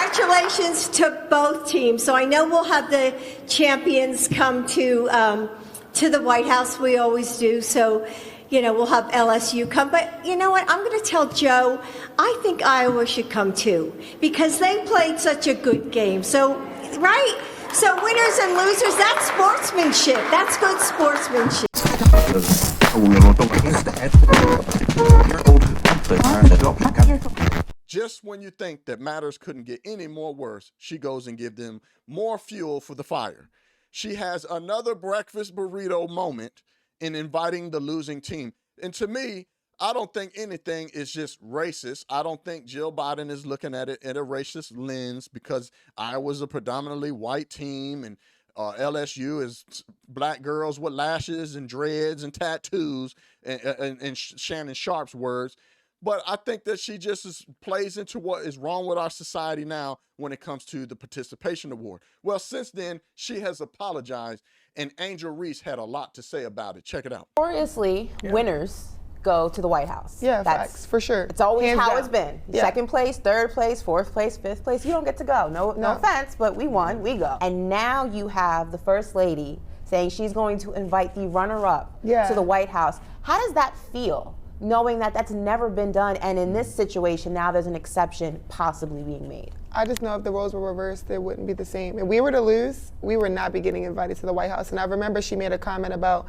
congratulations to both teams. So I know we'll have the champions come to the White House. We always do. So, we'll have LSU come. But you know what? I'm going to tell Joe, I think Iowa should come too, because they played such a good game. So, right? So winners and losers, that's sportsmanship. That's good sportsmanship. Just when you think that matters couldn't get any more worse, she goes and gives them more fuel for the fire. She has another breakfast burrito moment in inviting the losing team. And to me, I don't think anything is just racist. I don't think Jill Biden is looking at it in a racist lens, because Iowa's a predominantly white team and LSU is black girls with lashes and dreads and tattoos, and Shannon Sharp's words. But I think that she just plays into what is wrong with our society now when it comes to the participation award. Well, since then, she has apologized, and Angel Reese had a lot to say about it. Check it out. Notoriously, winners go to the White House. Yeah, facts, for sure. It's always Hands how down. it's been. Yeah. Second place, third place, fourth place, fifth place. You don't get to go. No offense, but we won. We go. And now you have the First Lady saying she's going to invite the runner-up to the White House. How does that feel, knowing that that's never been done, and in this situation now there's an exception possibly being made? I just know if the roles were reversed, it wouldn't be the same. If we were to lose, we would not be getting invited to the White House. And I remember she made a comment about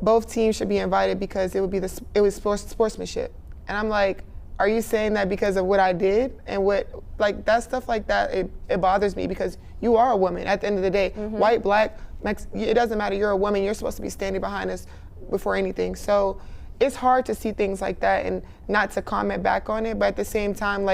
both teams should be invited because it was sportsmanship. And I'm like, are you saying that because of what I did? And that stuff like that, it bothers me, because you are a woman at the end of the day. White, black, it doesn't matter, you're a woman, you're supposed to be standing behind us before anything. So it's hard to see things like that and not to comment back on it, but at the same time,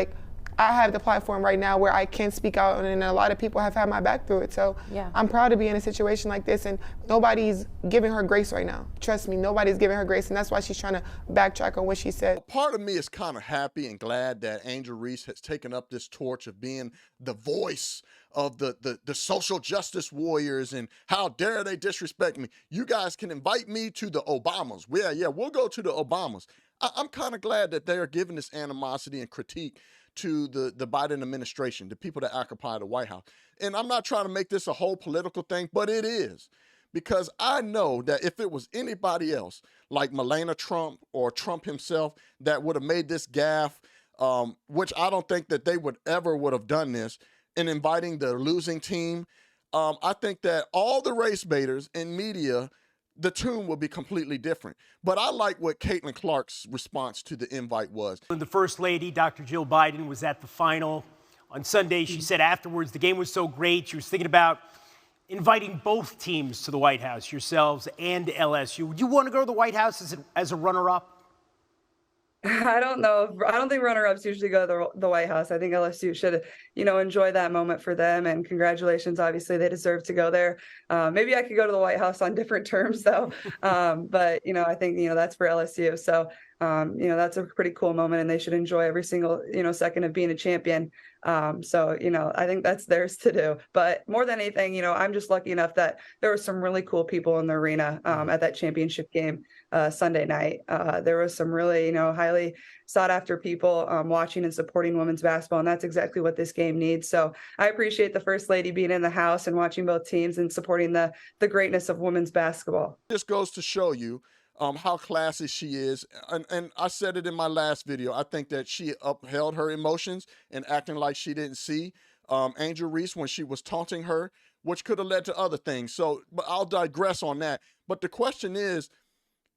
I have the platform right now where I can speak out, and a lot of people have had my back through it. So I'm proud to be in a situation like this, and nobody's giving her grace right now. Trust me, nobody's giving her grace, and that's why she's trying to backtrack on what she said. Part of me is kind of happy and glad that Angel Reese has taken up this torch of being the voice of the social justice warriors, and how dare they disrespect me. You guys can invite me to the Obamas. Yeah, we'll go to the Obamas. I'm kind of glad that they're giving this animosity and critique to the Biden administration, the people that occupy the White House. And I'm not trying to make this a whole political thing, but it is. Because I know that if it was anybody else, like Melania Trump or Trump himself, that would have made this gaffe, which I don't think that they would have done this, in inviting the losing team. I think that all the race baiters in media, the tune will be completely different. But I like what Caitlin Clark's response to the invite was. The First Lady, Dr. Jill Biden, was at the final on Sunday. She said afterwards the game was so great, she was thinking about inviting both teams to the White House, yourselves and LSU. Would you want to go to the White House as a runner-up? I don't know. I don't think runner-ups usually go to the White House. I think LSU should, enjoy that moment for them. And congratulations. Obviously, they deserve to go there. Maybe I could go to the White House on different terms, though. But, I think, that's for LSU. So, that's a pretty cool moment, and they should enjoy every single, second of being a champion. So, I think that's theirs to do. But more than anything, I'm just lucky enough that there were some really cool people in the arena at that championship game Sunday night. There was some really, highly sought after people watching and supporting women's basketball. And that's exactly what this game needs. So I appreciate the First Lady being in the house and watching both teams and supporting the greatness of women's basketball. This goes to show you how classy she is. And I said it in my last video. I think that she upheld her emotions and acting like she didn't see Angel Reese when she was taunting her, which could have led to other things. So, but I'll digress on that. But the question is,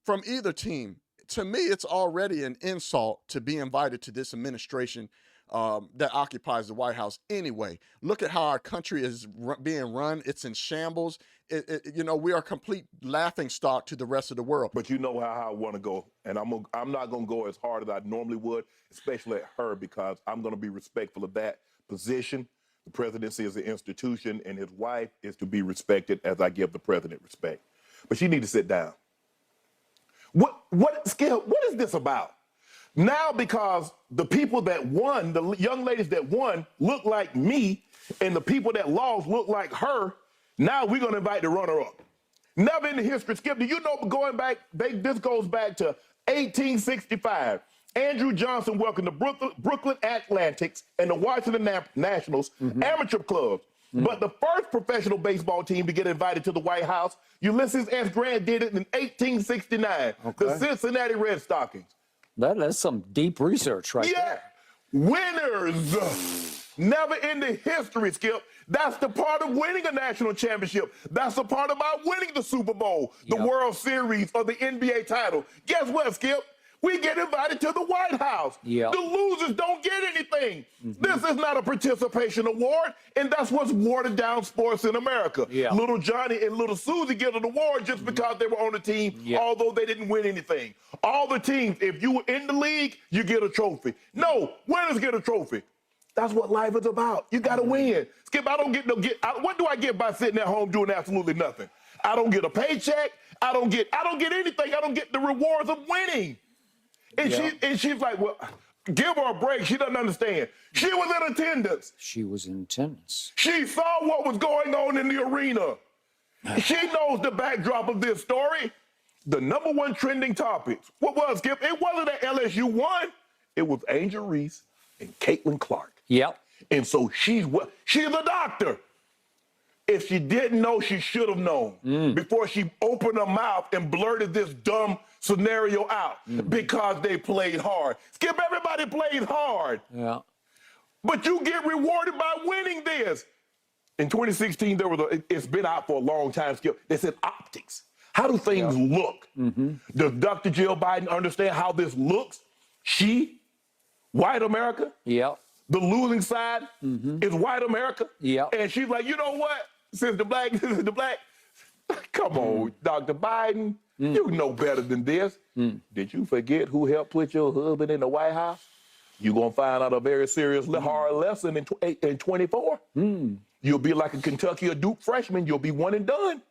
from either team, to me, it's already an insult to be invited to this administration that occupies the White House anyway. Look at how our country is being run. It's in shambles. We are a complete laughingstock to the rest of the world. But you know how I want to go, and I'm not going to go as hard as I normally would, especially at her, because I'm going to be respectful of that position. The presidency is an institution, and his wife is to be respected as I give the president respect. But she need to sit down. What is this about? Now, because the people that won, the young ladies that won, look like me, and the people that lost look like her, now we're going to invite the runner-up. Never in the history, Skip, do you know going back, this goes back to 1865. Andrew Johnson welcomed the Brooklyn Atlantics and the Washington Nationals amateur clubs. But the first professional baseball team to get invited to the White House, Ulysses S. Grant did it in 1869, the Cincinnati Red Stockings. That's some deep research right there. Winners. Never in the history, Skip. That's the part of winning a national championship. That's the part about winning the Super Bowl, the World Series, or the NBA title. Guess what, Skip? We get invited to the White House. Yep. The losers don't get anything. This is not a participation award, and that's what's watered down sports in America. Little Johnny and little Susie get an award just because they were on the team, although they didn't win anything. All the teams, if you were in the league, you get a trophy. No, winners get a trophy. That's what life is about. You got to win. Skip, I don't get what do I get by sitting at home doing absolutely nothing? I don't get a paycheck. I don't get anything. I don't get the rewards of winning. And she's like, well, give her a break. She doesn't understand. She was in attendance. She was in attendance. She saw what was going on in the arena. She knows the backdrop of this story. The #1 trending topic. What was, Skip? It wasn't that LSU won. It was Angel Reese and Caitlin Clark. Yep. And so she's a doctor. If she didn't know, she should have known before she opened her mouth and blurted this dumb scenario out because they played hard. Skip, everybody played hard. Yeah. But you get rewarded by winning this. In 2016, it's been out for a long time, Skip. They said optics. How do things look? Does Dr. Jill Biden understand how this looks? She, white America, the losing side is white America. And she's like, you know what? Since the black, come on, Dr. Biden, you know better than this. Did you forget who helped put your husband in the White House? You're going to find out a very serious, hard lesson in 24. You'll be like a Kentucky or Duke freshman. You'll be one and done.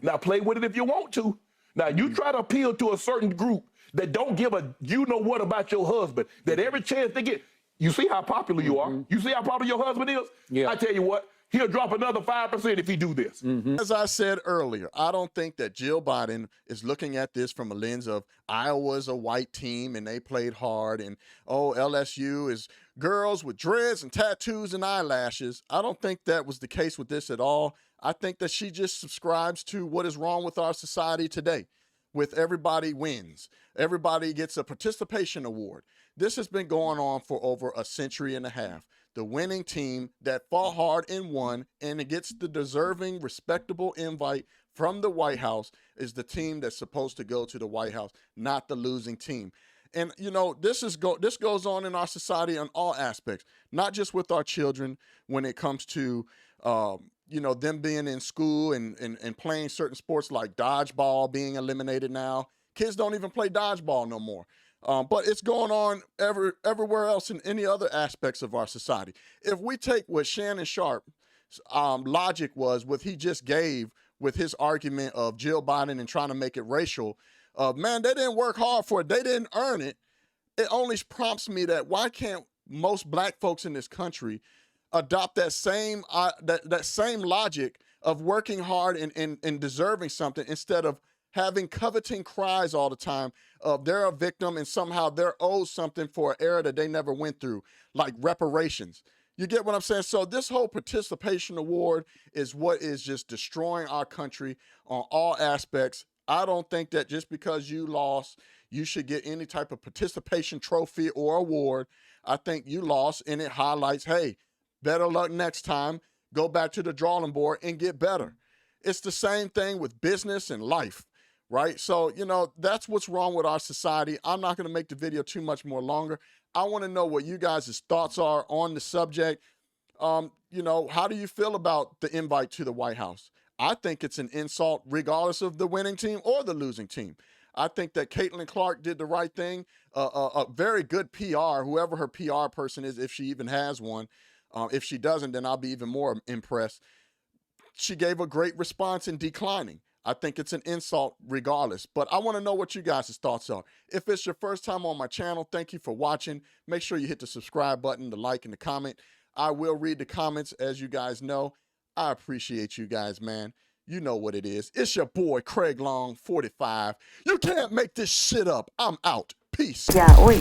Now play with it if you want to. Now you try to appeal to a certain group that don't give a you-know-what about your husband, that every chance they get, you see how popular you are? You see how popular your husband is? I tell you what, he'll drop another 5% if he do this. As I said earlier, I don't think that Jill Biden is looking at this from a lens of Iowa's a white team and they played hard and, oh, LSU is girls with dreads and tattoos and eyelashes. I don't think that was the case with this at all. I think that she just subscribes to what is wrong with our society today, with everybody wins. Everybody gets a participation award. This has been going on for over a century and a half. The winning team that fought hard and won and it gets the deserving, respectable invite from the White House is the team that's supposed to go to the White House, not the losing team. And, you know, this goes on in our society on all aspects, not just with our children when it comes to, you know, them being in school and playing certain sports like dodgeball being eliminated now. Kids don't even play dodgeball no more. But it's going on everywhere else in any other aspects of our society. If we take what Shannon Sharp's logic was, what he just gave with his argument of Jill Biden and trying to make it racial, man, they didn't work hard for it. They didn't earn it. It only prompts me that why can't most black folks in this country adopt that same that same logic of working hard and deserving something instead of having coveting cries all the time of they're a victim and somehow they're owed something for an era that they never went through, like reparations. You get what I'm saying? So this whole participation award is what is just destroying our country on all aspects. I don't think that just because you lost, you should get any type of participation trophy or award. I think you lost, and it highlights, hey, better luck next time. Go back to the drawing board and get better. It's the same thing with business and life. Right? So, you know, that's what's wrong with our society. I'm not going to make the video too much more longer. I want to know what you guys' thoughts are on the subject. You know, how do you feel about the invite to the White House? I think it's an insult regardless of the winning team or the losing team. I think that Caitlin Clark did the right thing. A very good PR, whoever her PR person is, if she even has one. If she doesn't, then I'll be even more impressed. She gave a great response in declining. I think it's an insult regardless, but I want to know what you guys' thoughts are. If it's your first time on my channel, thank you for watching. Make sure you hit the subscribe button, the like, and the comment. I will read the comments, as you guys know. I appreciate you guys, man. You know what it is. It's your boy, Craig Long, 45. You can't make this shit up. I'm out. Peace. Peace. Yeah, oi.